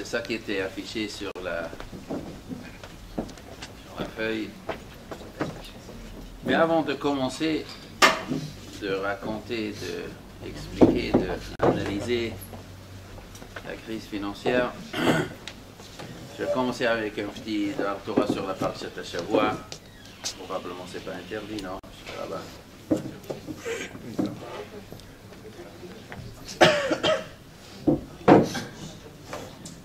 ça qui était affiché sur la feuille. Mais avant de commencer, de raconter, d'expliquer, d'analyser la crise financière, je vais commencer avec un petit Torah sur la Parshat Shavua. Probablement c'est pas interdit, non? Là-bas.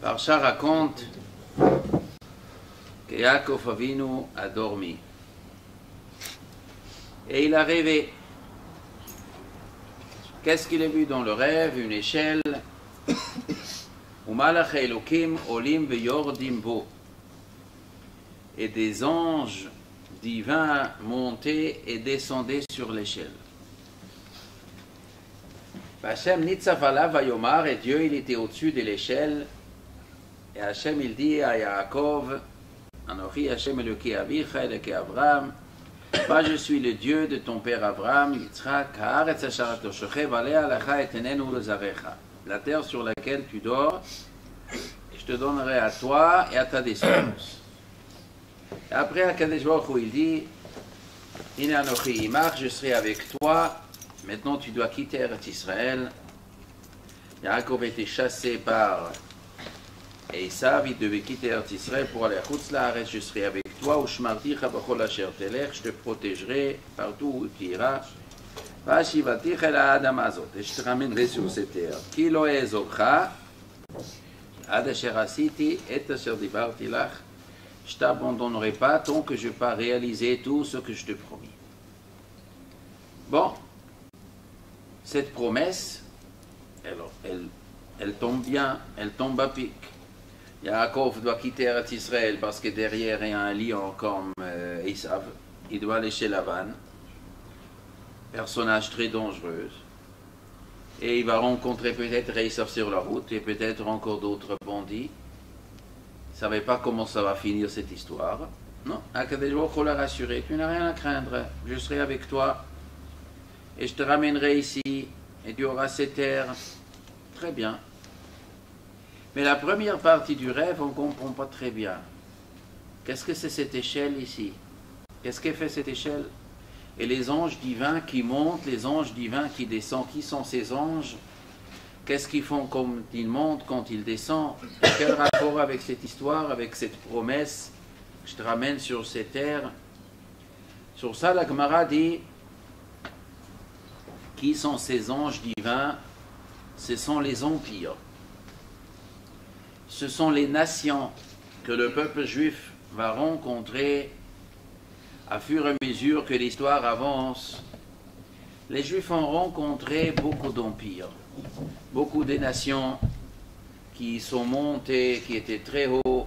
Parsha raconte que Yaakov Avinu a dormi et il a rêvé. Qu'est-ce qu'il a vu dans le rêve? Une échelle. Umalach Elokim olim veyordim bo. Et des anges divins montaient et descendaient sur l'échelle. Hachem nitzav alav vayomar, et Dieu il était au-dessus de l'échelle. Et Hachem il dit à Yaakov, Anochi Hachem Eloki avicha Eloki Avraham, moi je suis le Dieu de ton père Avraham, Yitzhak, haaretz asher ato shochev alea lecha etenenu lezarecha. La terre sur laquelle tu dors, je te donnerai à toi et à ta descendance. Et après Akadosh Baruch Hu il dit, Ine Anochi imach, je serai avec toi. Maintenant tu dois quitter Eretz Israël. Yaakov était chassé par Esav, il devait quitter Eretz Israël pour aller à Chutz La'aretz. Je serai avec toi, Ushmarticha b'chol asher telech, je te protégerai partout où tu iras. V'ashivaticha el ha'adama azot, et je te ramènerai sur cette terre. Ki lo e'ezokcha, ad asher asiti et asher dibarti lach, je t'abandonnerai pas tant que je n'ai pas réalisé tout ce que je te promis. Bon, cette promesse, elle tombe bien, elle tombe à pic. Yaakov doit quitter Eretz Israël parce que derrière il y a un lion comme Esav. Il doit aller chez Lavan, personnage très dangereux. Et il va rencontrer peut-être Esav sur la route et peut-être encore d'autres bandits. Il ne savait pas comment ça va finir cette histoire. Non, Akadosh Baruch Hu l'a rassuré, tu n'as rien à craindre, je serai avec toi et je te ramènerai ici et tu auras cette terre. Très bien. Mais la première partie du rêve, on ne comprend pas très bien. Qu'est-ce que c'est cette échelle ici? Qu'est-ce qu'est fait cette échelle? Et les anges divins qui montent, les anges divins qui descendent, qui sont ces anges? Qu'est-ce qu'ils font quand ils montent, quand ils descendent? Quel rapport avec cette histoire, avec cette promesse que je te ramène sur cette terre? Sur ça, la Gemara dit, qui sont ces anges divins? Ce sont les empires. Ce sont les nations que le peuple juif va rencontrer à fur et à mesure que l'histoire avance. Les Juifs ont rencontré beaucoup d'empires, beaucoup de nations qui sont montées, qui étaient très hauts.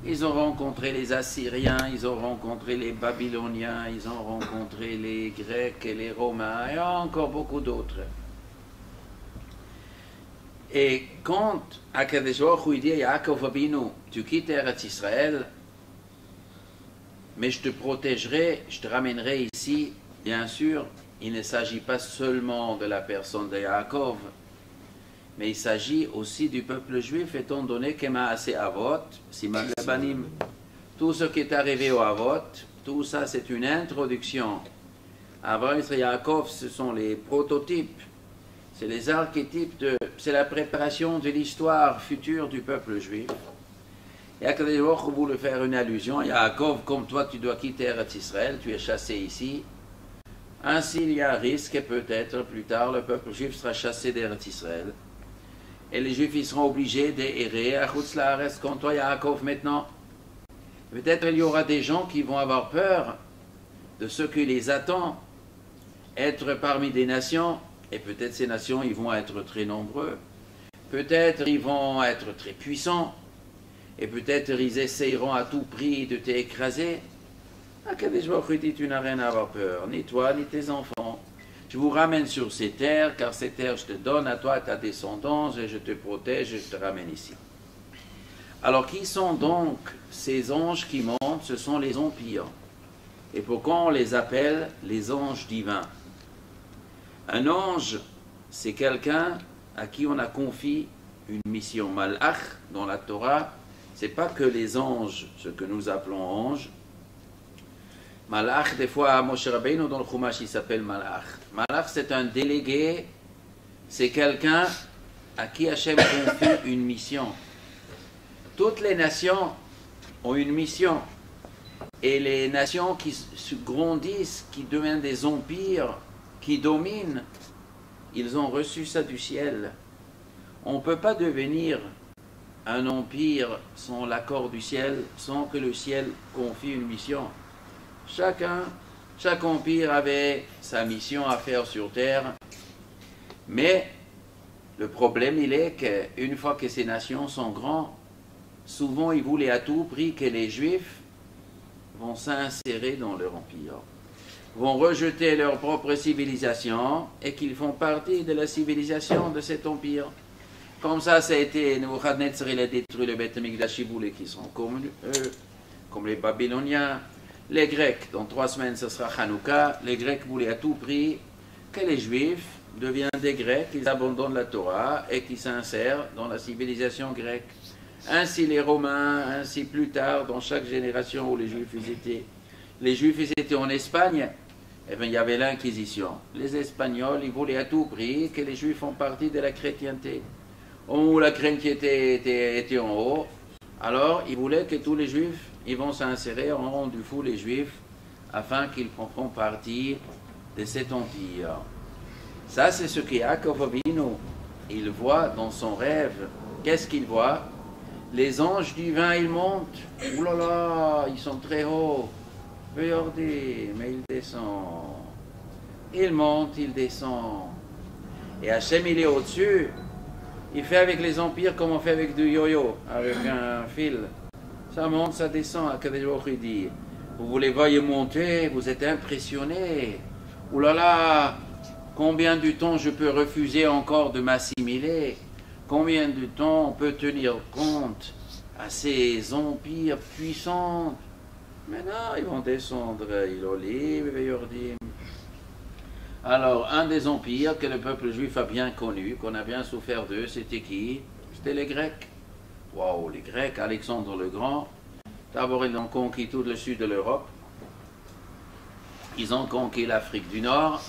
Ils ont rencontré les Assyriens, ils ont rencontré les Babyloniens, ils ont rencontré les Grecs et les Romains, et encore beaucoup d'autres. Et quand Akadosh Baruch Hu dit à Yaakov Avinu, tu quittes Eretz Israël, mais je te protégerai, je te ramènerai ici, bien sûr, il ne s'agit pas seulement de la personne de Yaakov, mais il s'agit aussi du peuple juif, étant donné que Maaseh Avot, Siman Labanim, tout ce qui est arrivé au Avot, tout ça c'est une introduction. Avraham et Yaakov, ce sont les prototypes. C'est les archétypes, c'est la préparation de l'histoire future du peuple juif. Et Akadosh Baruch Hu voulait faire une allusion. Yaakov, comme toi tu dois quitter Eretz Israël, tu es chassé ici. Ainsi il y a un risque et peut-être plus tard le peuple juif sera chassé d'Eretz Israël. Et les juifs ils seront obligés d'errer à Chutz La'aretz comme toi Yaakov maintenant. Peut-être il y aura des gens qui vont avoir peur de ce qui les attend. Être parmi des nations. Et peut-être ces nations, ils vont être très nombreux. Peut-être ils vont être très puissants. Et peut-être ils essayeront à tout prix de t'écraser. Akadosh Baruch Hu dit, tu n'as rien à avoir peur, ni toi, ni tes enfants. Je vous ramène sur ces terres, car ces terres, je te donne à toi, à ta descendance, et je te protège, et je te ramène ici. Alors, qui sont donc ces anges qui montent? Ce sont les empires. Et pourquoi on les appelle les anges divins? Un ange, c'est quelqu'un à qui on a confié une mission malach dans la Torah. C'est pas que les anges, ce que nous appelons anges. Malach, des fois, Moshe Rabbeinu dans le Chumash, il s'appelle malach. Malach, c'est un délégué, c'est quelqu'un à qui Hachem confie une mission. Toutes les nations ont une mission. Et les nations qui se grandissent, qui deviennent des empires, qui dominent, ils ont reçu ça du ciel. On ne peut pas devenir un empire sans l'accord du ciel, sans que le ciel confie une mission. Chaque empire avait sa mission à faire sur terre, mais le problème il est qu'une fois que ces nations sont grandes, souvent ils voulaient à tout prix que les Juifs vont s'insérer dans leur empire, vont rejeter leur propre civilisation et qu'ils font partie de la civilisation de cet empire. Comme ça a été, Nebuchadnezzar, il a détruit le Beth Amikdash, il voulait qu'ils sont comme eux, comme les Babyloniens. Les Grecs, dans 3 semaines, ce sera Hanouka. Les Grecs voulaient à tout prix que les Juifs deviennent des Grecs, qu'ils abandonnent la Torah et qu'ils s'insèrent dans la civilisation grecque. Ainsi les Romains, ainsi plus tard, dans chaque génération où les Juifs étaient. Les Juifs étaient en Espagne, eh bien, il y avait l'Inquisition. Les Espagnols, ils voulaient à tout prix que les Juifs font partie de la chrétienté. Au moment où la chrétienté était en haut, alors ils voulaient que tous les Juifs ils vont s'insérer en rond du fou, les Juifs, afin qu'ils prendront partie de cet empire. Ça, c'est ce que Yaakov Avinu, il voit dans son rêve. Qu'est-ce qu'il voit? Les anges divins, ils montent. Ouh là là, ils sont très hauts. Regardez, mais ils descendent. Ils montent, ils descendent. Et Hachem, il est au-dessus. Il fait avec les empires comme on fait avec du yo-yo, avec un fil. Ça monte, ça descend. Akadosh Baruch Hu dit, vous voulez voyer monter, vous êtes impressionné. Ouh là là, combien de temps je peux refuser encore de m'assimiler? Combien de temps on peut tenir compte à ces empires puissants? Maintenant, ils vont descendre, il olive, Yordim. Alors, un des empires que le peuple juif a bien connu, qu'on a bien souffert d'eux, c'était qui? C'était les Grecs. Waouh, les Grecs, Alexandre le Grand. D'abord, ils ont conquis tout le sud de l'Europe. Ils ont conquis l'Afrique du Nord.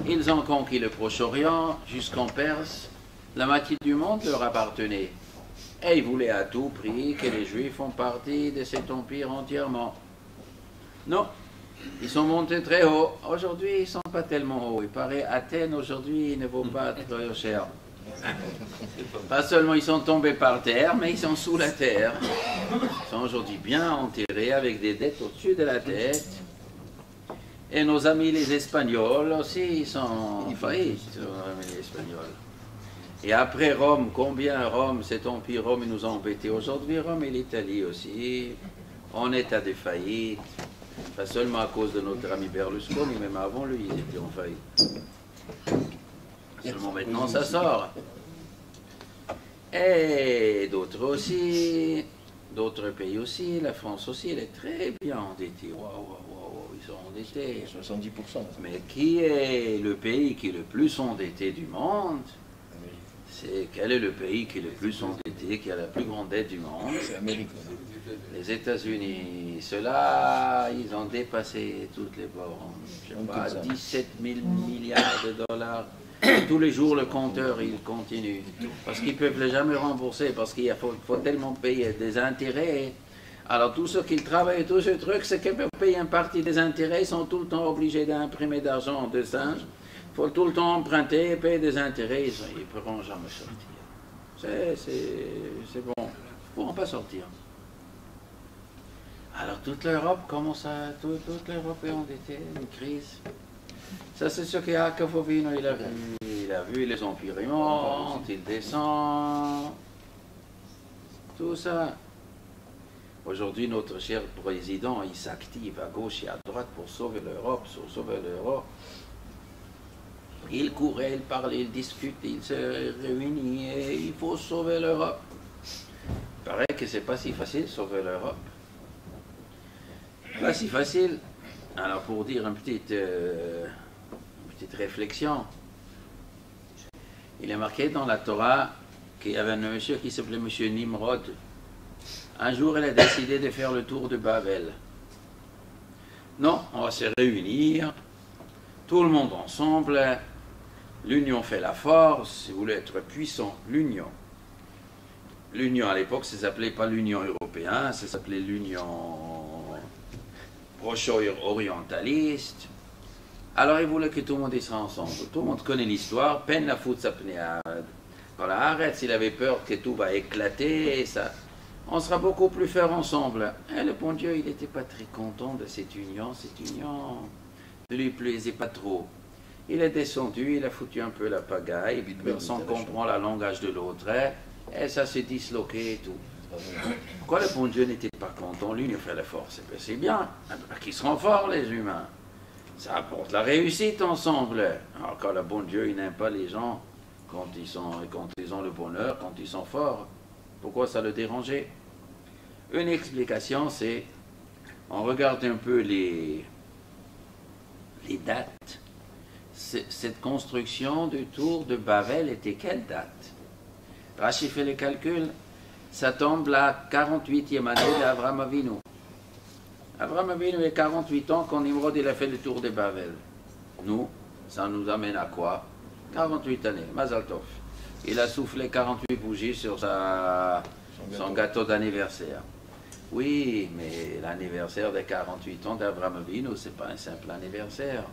Ils ont conquis le Proche-Orient jusqu'en Perse. La moitié du monde leur appartenait. Et ils voulaient à tout prix que les Juifs font partie de cet empire entièrement. Non, ils sont montés très haut. Aujourd'hui, ils ne sont pas tellement hauts. Il paraît Athènes, aujourd'hui, il ne vaut pas très cher. Pas seulement ils sont tombés par terre, mais ils sont sous la terre. Ils sont aujourd'hui bien enterrés avec des dettes au-dessus de la tête. Et nos amis les Espagnols aussi, ils sont en faillite, nos amis les Espagnols. Et après Rome, combien Rome, cet empire Rome, il nous a embêtés. Aujourd'hui, Rome et l'Italie aussi, en état de faillite. Pas seulement à cause de notre ami Berlusconi, même avant lui, ils étaient en faillite. Seulement maintenant, ça sort. Et d'autres aussi, d'autres pays aussi, la France aussi, elle est très bien endettée. Waouh, ils sont endettés. 70%. Mais qui est le pays qui est le plus endetté du monde? Quel est le pays qui est le plus endetté, qui a la plus grande dette du monde? C'est l'Amérique. Les États-Unis. Ceux-là, ils ont dépassé toutes les bornes. Je sais pas, 17 000 milliards de dollars. Et tous les jours, le compteur, il continue. Parce qu'ils ne peuvent jamais rembourser, parce qu'il faut tellement payer des intérêts. Alors, tous ceux qui travaillent, tous ces trucs, c'est qu'ils peuvent payer une partie des intérêts, ils sont tout le temps obligés d'imprimer d'argent de singe. Il faut tout le temps emprunter et payer des intérêts, ils ne pourront jamais sortir. C'est bon, ils ne pourront pas sortir. Alors toute l'Europe, comment ça, toute l'Europe est endettée, une crise. Ça c'est ce que Yaakov Avinu il a vu. Il a vu les empires, ils montent, ils descendent, tout ça. Aujourd'hui, notre cher président, il s'active à gauche et à droite pour sauver l'Europe, Il courait, il parlait, il discute, il se réunit et il faut sauver l'Europe. Il paraît que c'est pas si facile de sauver l'Europe. Pas si facile. Alors pour dire une petite réflexion, il est marqué dans la Torah qu'il y avait un monsieur qui s'appelait Monsieur Nimrod. Un jour, il a décidé de faire le tour de Babel. Non, on va se réunir, tout le monde ensemble, l'union fait la force, si vous voulez être puissant, l'union. L'union à l'époque, ça ne s'appelait pas l'Union européenne, ça s'appelait l'Union proche-orientaliste. Alors il voulait que tout le monde y soit ensemble. Tout le monde connaît l'histoire, peine la fout s'apnée à... Voilà, arrête, s'il avait peur que tout va éclater, et ça... On sera beaucoup plus fort ensemble. Et le bon Dieu, il n'était pas très content de cette union ne lui plaisait pas trop. Il est descendu, il a foutu un peu la pagaille, puis personne comprend le langage de l'autre, et ça s'est disloqué et tout. Pourquoi le bon Dieu n'était pas content? L'union fait la force, c'est bien, qu'ils seront forts les humains. Ça apporte la réussite ensemble. Alors quand le bon Dieu, il n'aime pas les gens quand ils ont le bonheur, quand ils sont forts. Pourquoi ça le dérangeait? Une explication, c'est, on regarde un peu les dates. Cette construction du tour de Babel était quelle date? Rachi fait le calcul, ça tombe la 48e année d'Avraham Avinu. Avraham Avinu a 48 ans quand Nimrod il a fait le tour de Babel. Nous, ça nous amène à quoi? 48 années, Mazal Tov. Il a soufflé 48 bougies sur son gâteau d'anniversaire. Oui, mais l'anniversaire des 48 ans d'Avraham Avinu, ce n'est pas un simple anniversaire.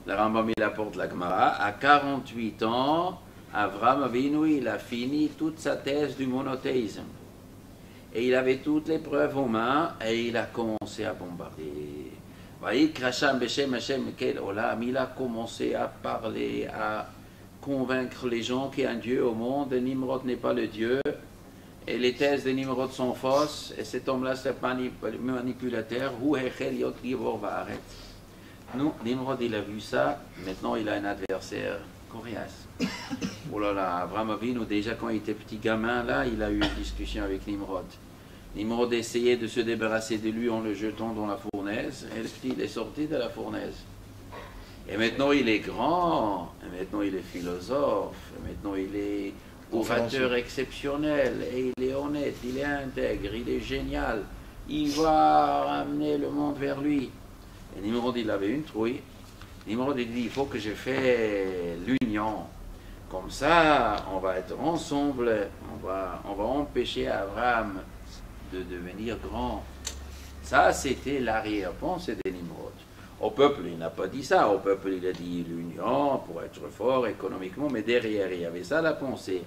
Le Rambam, il apporte la Gemara. À 48 ans, Avraham Avinu, il a fini toute sa thèse du monothéisme. Et il avait toutes les preuves aux mains et il a commencé à bombarder. Il a commencé à parler, à convaincre les gens qu'il y a un Dieu au monde, et Nimrod n'est pas le Dieu, et les thèses de Nimrod sont fausses, et cet homme-là c'est manipulateur. Nous, Nimrod il a vu ça, maintenant il a un adversaire coriace. Oh là là, Avraham Avinu, déjà quand il était petit gamin, là, il a eu une discussion avec Nimrod. Nimrod essayait de se débarrasser de lui en le jetant dans la fournaise, et le petit il est sorti de la fournaise. Et maintenant il est grand, et maintenant il est philosophe, et maintenant il est orateur exceptionnel, et il est honnête, il est intègre, il est génial. Il va ramener le monde vers lui. Et Nimrod il avait une trouille. Nimrod il dit, il faut que je fasse l'union. Comme ça, on va être ensemble, on va empêcher Abraham de devenir grand. Ça, c'était l'arrière-pensée de Nimrod. Au peuple, il n'a pas dit ça. Au peuple, il a dit l'union pour être fort économiquement, mais derrière, il y avait ça la pensée,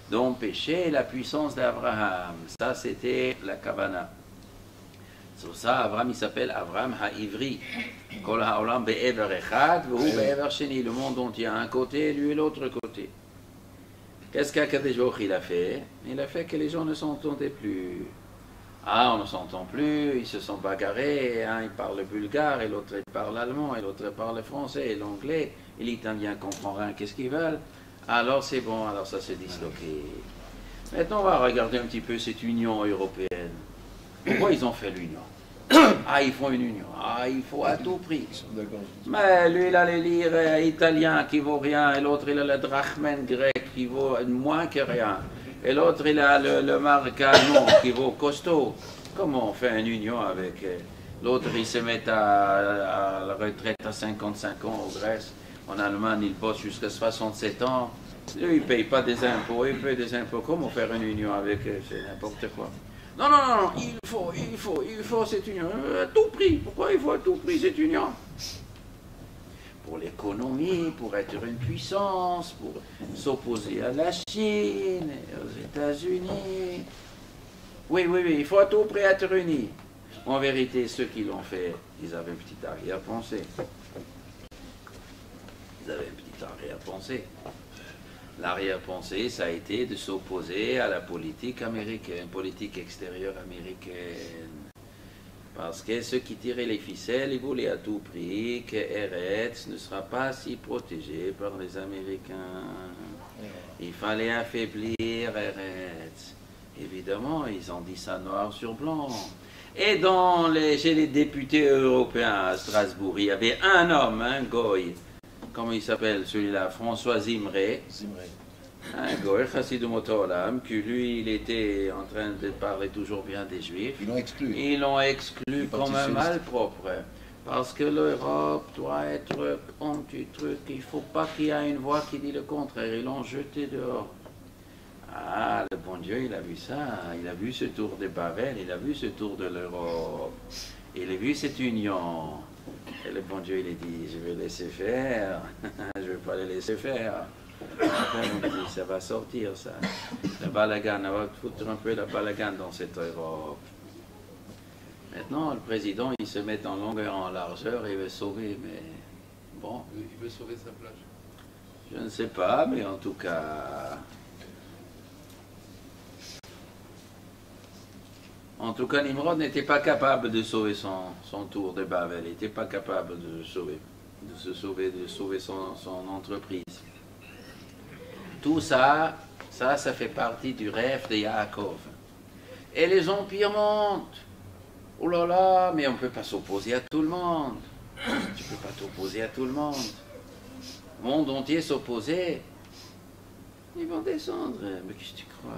d'empêcher la puissance d'Abraham. Ça, c'était la Kavana. Sur ça, Abraham, il s'appelle Abraham Ha'ivri. Kol ha'olam be'ever echad, v'hu be'ever sheni. Le monde entier à un côté, lui et l'autre côté. Qu'est-ce qu'Akadosh Baruch Hu il a fait? Il a fait que les gens ne s'entendaient plus. Ah, on ne s'entend plus, ils se sont bagarrés, un il parle bulgare, et l'autre il parle allemand, et l'autre parle français, et l'anglais, et l'italien comprend rien, qu'est-ce qu'ils veulent? Alors c'est bon, alors ça s'est disloqué. Maintenant on va regarder un petit peu cette Union européenne. Pourquoi ils ont fait l'Union? Ah, ils font une union, ah, il faut à tout prix. Mais lui il a les lire italien qui vaut rien, et l'autre il a le drachmen grec qui vaut moins que rien. Et l'autre, il a le marque allemand qui vaut costaud. Comment on fait une union avec l'autre, il se met à la retraite à 55 ans en Grèce. En Allemagne, il bosse jusqu'à 67 ans. Lui, il ne paye pas des impôts, il paye des impôts. Comment faire une union avec eux? C'est n'importe quoi. Non, non, non, non, il faut cette union. À tout prix. Pourquoi il faut à tout prix cette union? Pour l'économie, pour être une puissance, pour s'opposer à la Chine, aux États-Unis. Oui, oui, oui, il faut à tout prix être unis. En vérité, ceux qui l'ont fait, ils avaient une petite arrière-pensée. Ils avaient une petite arrière-pensée. L'arrière-pensée, ça a été de s'opposer à la politique américaine, politique extérieure américaine. Parce que ceux qui tiraient les ficelles, ils voulaient à tout prix que Eretz ne sera pas si protégé par les Américains. Il fallait affaiblir Eretz. Évidemment, ils ont dit ça noir sur blanc. Et chez les députés européens à Strasbourg, il y avait un homme, un goy, comment il s'appelle celui-là, François Zimré. Un Goël Chassid Motolam, que lui, il était en train de parler toujours bien des Juifs. Ils l'ont exclu. Ils l'ont exclu comme un malpropre. Parce que l'Europe doit être un petit truc. Il ne faut pas qu'il y ait une voix qui dit le contraire. Ils l'ont jeté dehors. Ah, le bon Dieu, il a vu ça. Il a vu ce tour de Babel. Il a vu ce tour de l'Europe. Il a vu cette union. Et le bon Dieu, il a dit, je vais laisser faire. Je ne vais pas les laisser faire. Après, on dit, ça va sortir, ça. Le balagan, on va foutre un peu la balagan dans cette Europe. Maintenant, le président, il se met en longueur, en largeur, et il veut sauver, mais bon. Il veut sauver sa plage. Je ne sais pas, mais en tout cas... En tout cas, Nimrod n'était pas capable de sauver son tour de Babel. Il n'était pas capable de se sauver son entreprise. Tout ça, ça fait partie du rêve de Yaakov. Et les empires montent. Oh là là, mais on ne peut pas s'opposer à tout le monde. Tu ne peux pas t'opposer à tout le monde. Le monde entier s'opposer. Ils vont descendre. Mais qu'est-ce que tu crois?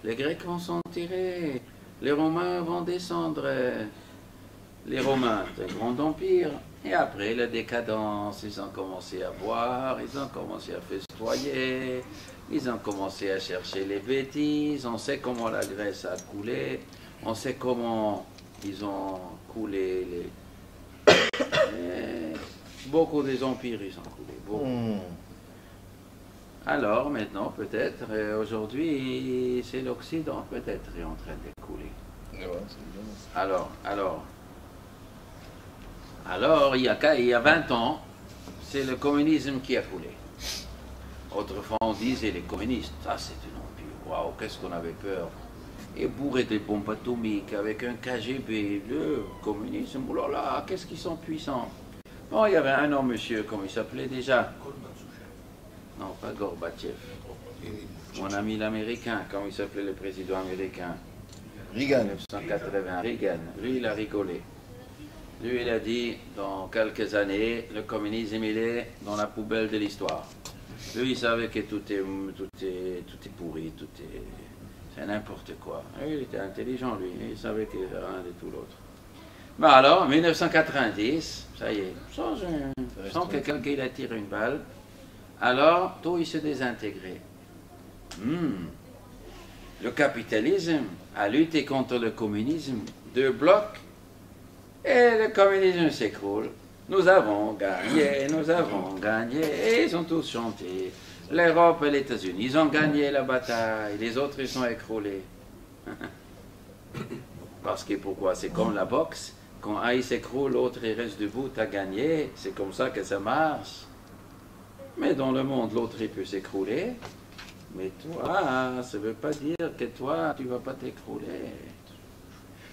Les Grecs vont s'en tirer. Les Romains vont descendre. Les Romains, un grand empire. Et après, la décadence, ils ont commencé à boire, ils ont commencé à festoyer, ils ont commencé à chercher les bêtises. On sait comment la Grèce a coulé, on sait comment ils ont coulé beaucoup des empires, ils ont coulé. Beaucoup. Alors, maintenant, peut-être, aujourd'hui, c'est l'Occident, peut-être, est en train d'écouler. Alors, il y a 20 ans, c'est le communisme qui a coulé. Autrefois, on disait les communistes, ça c'est un empire, waouh, qu'est-ce qu'on avait peur. Et bourré des bombes atomiques, avec un KGB, le communisme, oh là là, qu'est-ce qu'ils sont puissants. Bon, il y avait un homme, monsieur, comment il s'appelait déjà? Non, pas Gorbatchev. Mon ami l'américain, comment il s'appelait le président américain? Reagan. 1980, Reagan. Lui, il a rigolé. Lui, il a dit, dans quelques années, le communisme, il est dans la poubelle de l'histoire. Lui, il savait que tout est pourri, c'est n'importe quoi. Lui, il était intelligent, lui. Il savait qu'il n'y avait rien de tout l'autre. Ben alors, en 1990, ça y est, sans que quelqu'un tire une balle, alors, tout, il s'est désintégré. Le capitalisme a lutté contre le communisme, 2 blocs, et le communisme s'écroule. Nous avons gagné, et ils ont tous chanté. L'Europe et les États-Unis, ils ont gagné la bataille, les autres, ils sont écroulés. Parce que pourquoi? C'est comme la boxe, quand un il s'écroule, l'autre il reste debout, tu as gagné, c'est comme ça que ça marche. Mais dans le monde, l'autre il peut s'écrouler, mais toi, ça ne veut pas dire que toi, tu ne vas pas t'écrouler.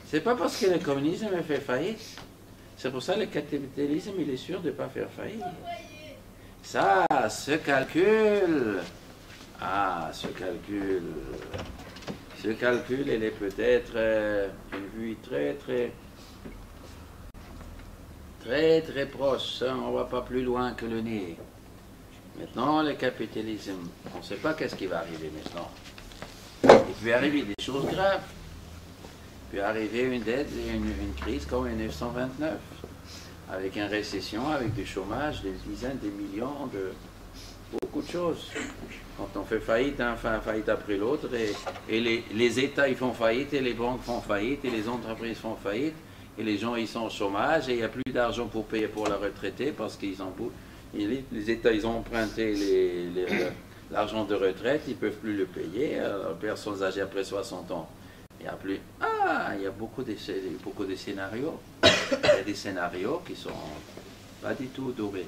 C'est pas parce que le communisme a fait faillite. C'est pour ça que le capitalisme, il est sûr de ne pas faire faillite. Ça, ce calcul, ce calcul, il est peut-être une vue très proche. Hein, on ne va pas plus loin que le nez. Maintenant, le capitalisme, on ne sait pas qu'est-ce qui va arriver maintenant. Il peut arriver des choses graves. Il peut arriver une dette, une crise comme en 1929, avec une récession, avec du chômage, des dizaines de millions, beaucoup de choses. Quand on fait faillite, un fait faillite après l'autre, et les États ils font faillite, et les banques font faillite, et les entreprises font faillite, et les gens ils sont au chômage, et il n'y a plus d'argent pour payer pour la retraité, parce qu'ils ont les États ils ont emprunté l'argent de retraite, ils ne peuvent plus le payer, alors, personnes âgées après 60 ans. Il y a plus. Il y a beaucoup de scénarios. Il y a des scénarios qui sont pas du tout dorés.